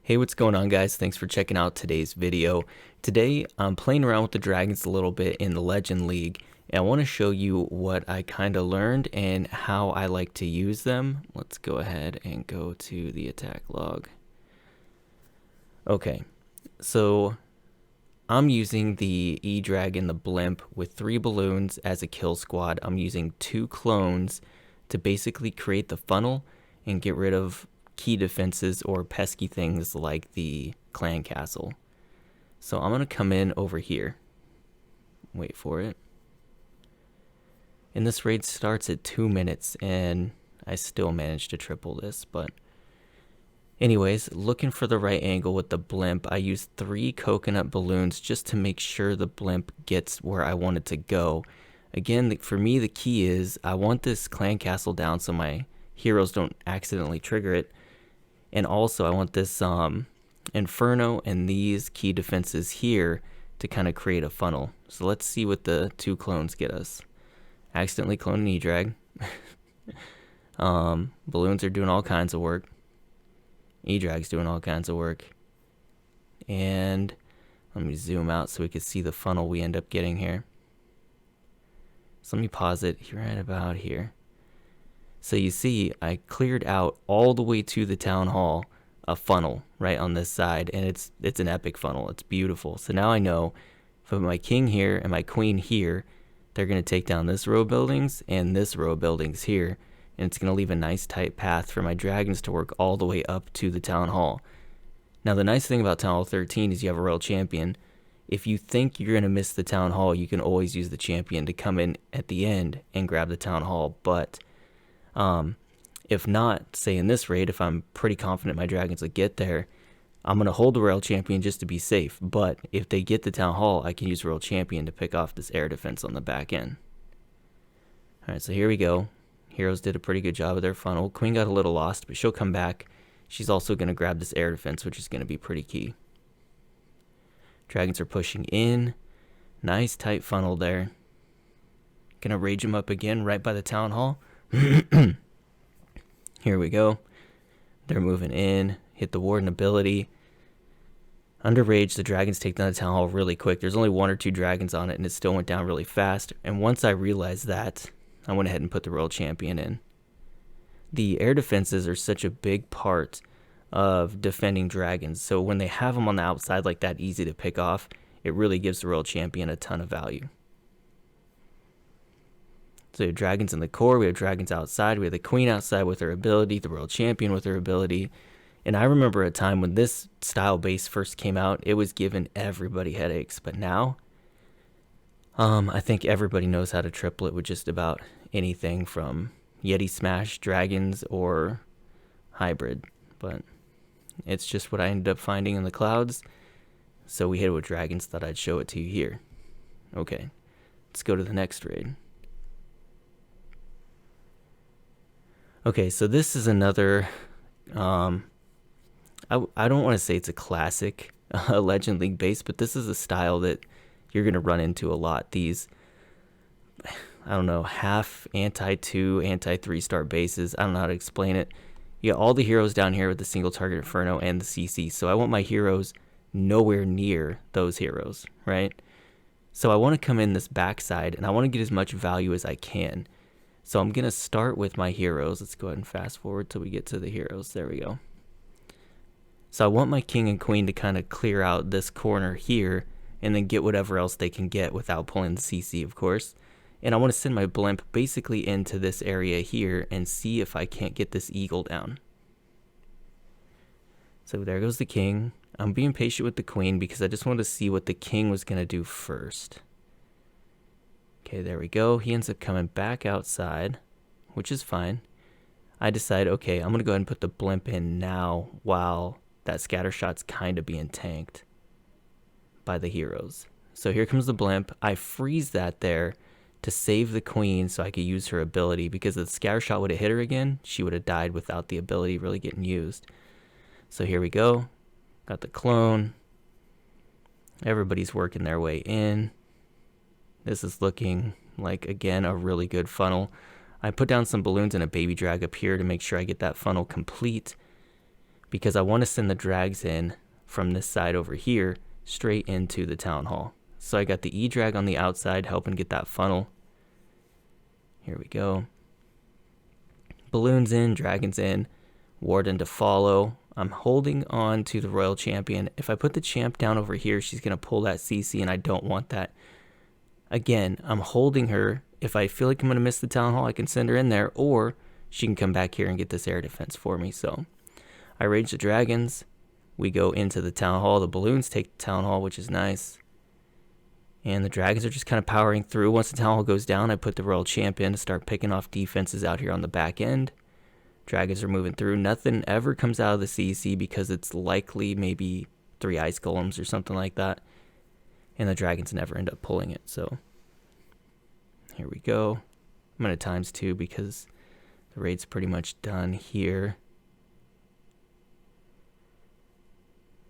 Hey, what's going on, guys? Thanks for checking out today's video. Today, I'm playing around with the dragons a little bit in the Legend League, and I want to show you what I kind of learned and how I like to use them. Let's go ahead and go to the attack log. Okay, so I'm using the E-Dragon, the Blimp, with 3 balloons as a kill squad. I'm using 2 clones to basically create the funnel and get rid of key defenses or pesky things like the clan castle. So I'm going to come in over here. Wait for it. And this raid starts at 2 minutes and I still managed to triple this, but anyways, looking for the right angle with the blimp. I used 3 coconut balloons just to make sure the blimp gets where I want it to go. Again, for me, the key is I want this clan castle down so my heroes don't accidentally trigger it. And also I want this Inferno and these key defenses here to kind of create a funnel. So let's see what the 2 clones get us. Accidentally cloned an E-Drag. Balloons are doing all kinds of work. E-Drag's doing all kinds of work. And let me zoom out so we can see the funnel we end up getting here. So let me pause it right about here. So you see, I cleared out all the way to the town hall a funnel right on this side, and it's an epic funnel. It's beautiful. So now I know if I put my king here and my queen here, they're going to take down this row of buildings and this row of buildings here, and it's going to leave a nice tight path for my dragons to work all the way up to the town hall. Now the nice thing about Town Hall 13 is you have a royal champion. If you think you're going to miss the town hall, you can always use the champion to come in at the end and grab the town hall, but if not, say in this raid, if I'm pretty confident my dragons will get there, I'm going to hold the royal champion just to be safe. But if they get the town hall, I can use royal champion to pick off this air defense on the back end. Alright, so here we go. Heroes did a pretty good job of their funnel. Queen got a little lost, but she'll come back. She's also going to grab this air defense, which is going to be pretty key. Dragons are pushing in. Nice tight funnel there. Gonna rage them up again right by the town hall. Here we go. They're moving in. Hit the warden ability. Under rage, the dragons take down the town hall really quick. There's only 1 or 2 dragons on it, and it still went down really fast. And once I realized that, I went ahead and put the royal champion in. The air defenses are such a big part of defending dragons. So when they have them on the outside like that, easy to pick off, it really gives the royal champion a ton of value. So we have dragons in the core, we have dragons outside, we have the queen outside with her ability, the royal champion with her ability. And I remember a time when this style base first came out, it was giving everybody headaches. But now, I think everybody knows how to triple it with just about anything from Yeti Smash, dragons, or hybrid. But it's just what I ended up finding in the clouds. So we hit it with dragons, thought I'd show it to you here. Okay, let's go to the next raid. Okay, so this is another, I don't want to say it's a classic Legend League base, but this is a style that you're going to run into a lot. These, I don't know, half anti-2, anti-3 star bases. I don't know how to explain it. You got all the heroes down here with the single target Inferno and the CC. So I want my heroes nowhere near those heroes, right? So I want to come in this backside, and I want to get as much value as I can. So I'm going to start with my heroes. Let's go ahead and fast forward till we get to the heroes. There we go. So I want my king and queen to kind of clear out this corner here and then get whatever else they can get without pulling the CC, of course. And I want to send my blimp basically into this area here and see if I can't get this eagle down. So there goes the king. I'm being patient with the queen because I just wanted to see what the king was going to do first. Okay, there we go. He ends up coming back outside, which is fine. I decide, okay, I'm going to go ahead and put the blimp in now while that scatter shot's kind of being tanked by the heroes. So here comes the blimp. I freeze that there to save the queen so I could use her ability, because if the scatter shot would have hit her again, she would have died without the ability really getting used. So here we go. Got the clone. Everybody's working their way in. This is looking like, again, a really good funnel. I put down some balloons and a baby drag up here to make sure I get that funnel complete. because I want to send the drags in from this side over here straight into the town hall. So I got the E-drag on the outside helping get that funnel. Here we go. Balloons in, dragons in, warden to follow. I'm holding on to the royal champion. If I put the champ down over here, she's going to pull that CC, and I don't want that. Again, I'm holding her. If I feel like I'm going to miss the town hall, I can send her in there, or she can come back here and get this air defense for me. So I rage the dragons. We go into the town hall. The balloons take the town hall, which is nice. And the dragons are just kind of powering through. Once the town hall goes down, I put the royal champ in to start picking off defenses out here on the back end. Dragons are moving through. Nothing ever comes out of the CC because it's likely maybe 3 ice golems or something like that. And the dragons never end up pulling it. So here we go. I'm going to times 2 because the raid's pretty much done here.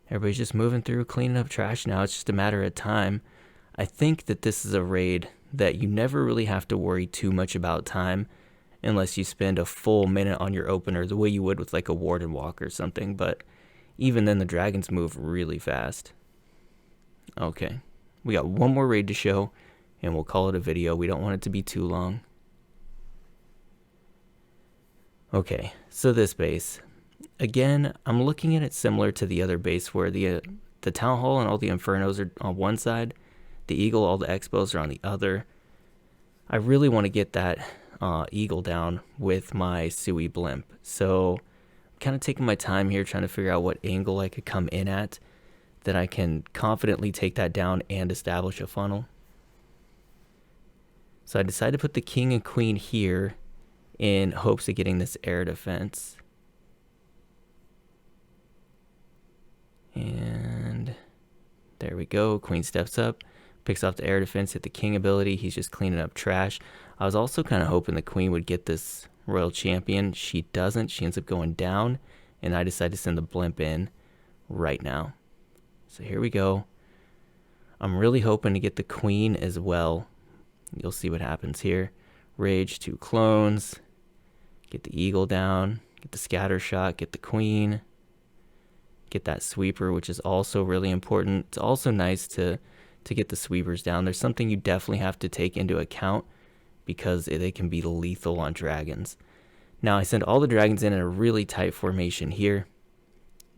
Everybody's just moving through, cleaning up trash now. It's just a matter of time. I think that this is a raid that you never really have to worry too much about time unless you spend a full minute on your opener the way you would with like a warden walk or something. But even then, the dragons move really fast. Okay, we got one more raid to show and we'll call it a video. We don't want it to be too long. Okay, so this base. Again, I'm looking at it similar to the other base where the town hall and all the infernos are on one side. The eagle, all the expos are on the other. I really want to get that eagle down with my Sui blimp. So I'm kind of taking my time here trying to figure out what angle I could come in at that I can confidently take that down and establish a funnel. So I decided to put the king and queen here in hopes of getting this air defense. And there we go. Queen steps up. Picks off the air defense, hit the king ability. He's just cleaning up trash. I was also kind of hoping the queen would get this royal champion. She doesn't. She ends up going down. And I decided to send the blimp in right now. So here we go. I'm really hoping to get the queen as well. You'll see what happens here. Rage, 2 clones. Get the eagle down. Get the scatter shot. Get the queen. Get that sweeper, which is also really important. It's also nice to get the sweepers down. There's something you definitely have to take into account because they can be lethal on dragons. Now I send all the dragons in a really tight formation here.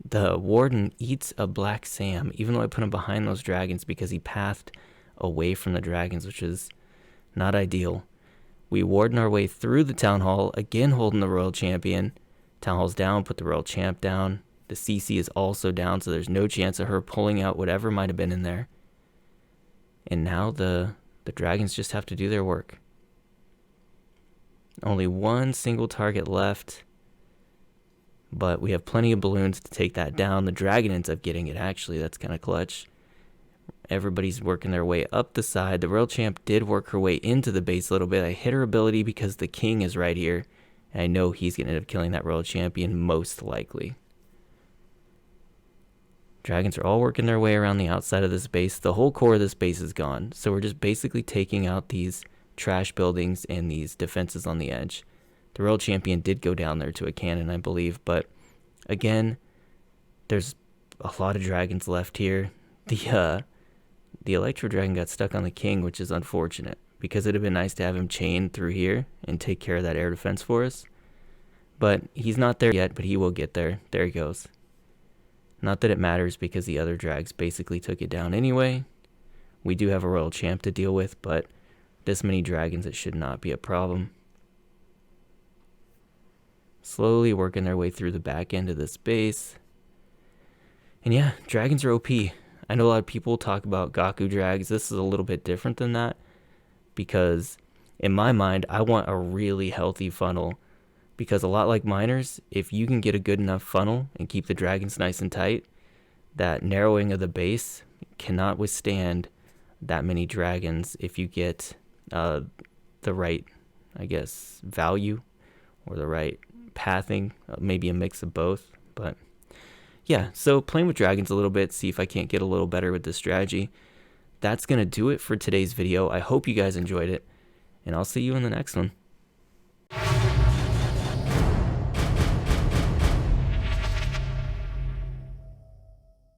The warden eats a black Sam, even though I put him behind those dragons because he pathed away from the dragons, which is not ideal. We warden our way through the town hall, again holding the royal champion. Town hall's down, put the royal champ down. The CC is also down, so there's no chance of her pulling out whatever might have been in there. And now the dragons just have to do their work. Only one single target left. But we have plenty of balloons to take that down. The dragon ends up getting it, actually. That's kind of clutch. Everybody's working their way up the side. The royal champ did work her way into the base a little bit. I hit her ability because the king is right here. And I know he's going to end up killing that royal champion most likely. Dragons are all working their way around the outside of this base. The whole core of this base is gone. So we're just basically taking out these trash buildings and these defenses on the edge. The royal champion did go down there to a cannon, I believe. But again, there's a lot of dragons left here. The Electro Dragon got stuck on the king, which is unfortunate. Because it would have been nice to have him chain through here and take care of that air defense for us. But he's not there yet, but he will get there. There he goes. Not that it matters because the other drags basically took it down anyway. We do have a royal champ to deal with, but this many dragons, it should not be a problem. Slowly working their way through the back end of this base. And yeah, dragons are OP. I know a lot of people talk about Gaku drags. This is a little bit different than that because in my mind, I want a really healthy funnel. Because a lot like miners, if you can get a good enough funnel and keep the dragons nice and tight, that narrowing of the base cannot withstand that many dragons if you get the right, I guess, value or the right pathing, maybe a mix of both. But yeah, so playing with dragons a little bit, see if I can't get a little better with this strategy. That's going to do it for today's video. I hope you guys enjoyed it, and I'll see you in the next one.